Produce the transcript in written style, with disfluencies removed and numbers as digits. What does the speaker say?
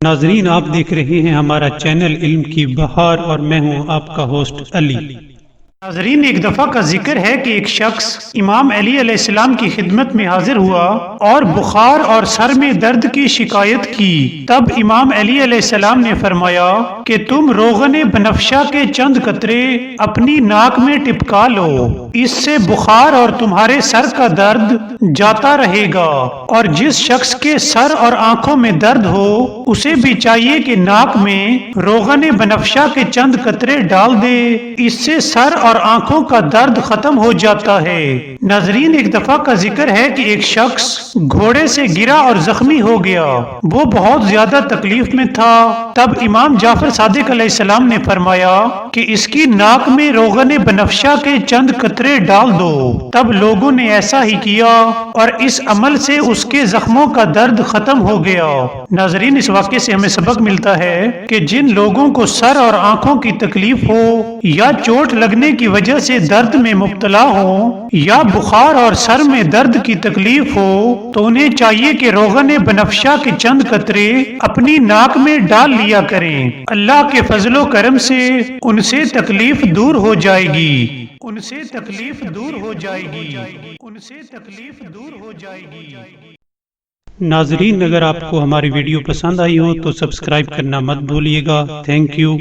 ناظرین، آپ دیکھ رہے ہیں ہمارا چینل علم کی بہار اور میں ہوں آپ کا ہوسٹ علی۔ ناظرین، ایک دفعہ کا ذکر ہے کہ ایک شخص امام علی علیہ السلام کی خدمت میں حاضر ہوا اور بخار اور سر میں درد کی شکایت کی۔ تب امام علی علیہ السلام نے فرمایا کہ تم روغن بنفشہ کے چند قطرے اپنی ناک میں ٹپکا لو، اس سے بخار اور تمہارے سر کا درد جاتا رہے گا۔ اور جس شخص کے سر اور آنکھوں میں درد ہو اسے بھی چاہیے کہ ناک میں روغن بنفشہ کے چند قطرے ڈال دے، اس سے سر اور آنکھوں کا درد ختم ہو جاتا ہے۔ ناظرین، ایک دفعہ کا ذکر ہے کہ ایک شخص گھوڑے سے گرا اور زخمی ہو گیا، وہ بہت زیادہ تکلیف میں تھا۔ تب امام جعفر صادق علیہ السلام نے فرمایا کہ اس کی ناک میں روغن بنفشہ کے چند قطرے ڈال دو۔ تب لوگوں نے ایسا ہی کیا اور اس عمل سے اس کے زخموں کا درد ختم ہو گیا۔ ناظرین، اس واقعے سے ہمیں سبق ملتا ہے کہ جن لوگوں کو سر اور آنکھوں کی تکلیف ہو یا چوٹ لگنے کی وجہ سے درد میں مبتلا ہو یا بخار اور سر میں درد کی تکلیف ہو تو انہیں چاہیے کہ روغن بنفشہ کے چند قطرے اپنی ناک میں ڈال لیا کریں۔ اللہ کے فضل و کرم سے ان سے تکلیف دور ہو جائے گی، ان سے تکلیف دور ہو جائے گی، ان سے تکلیف دور ہو جائے گی۔ ناظرین، اگر آپ کو ہماری ویڈیو پسند آئی ہو تو سبسکرائب کرنا مت بھولیے گا۔ Thank you.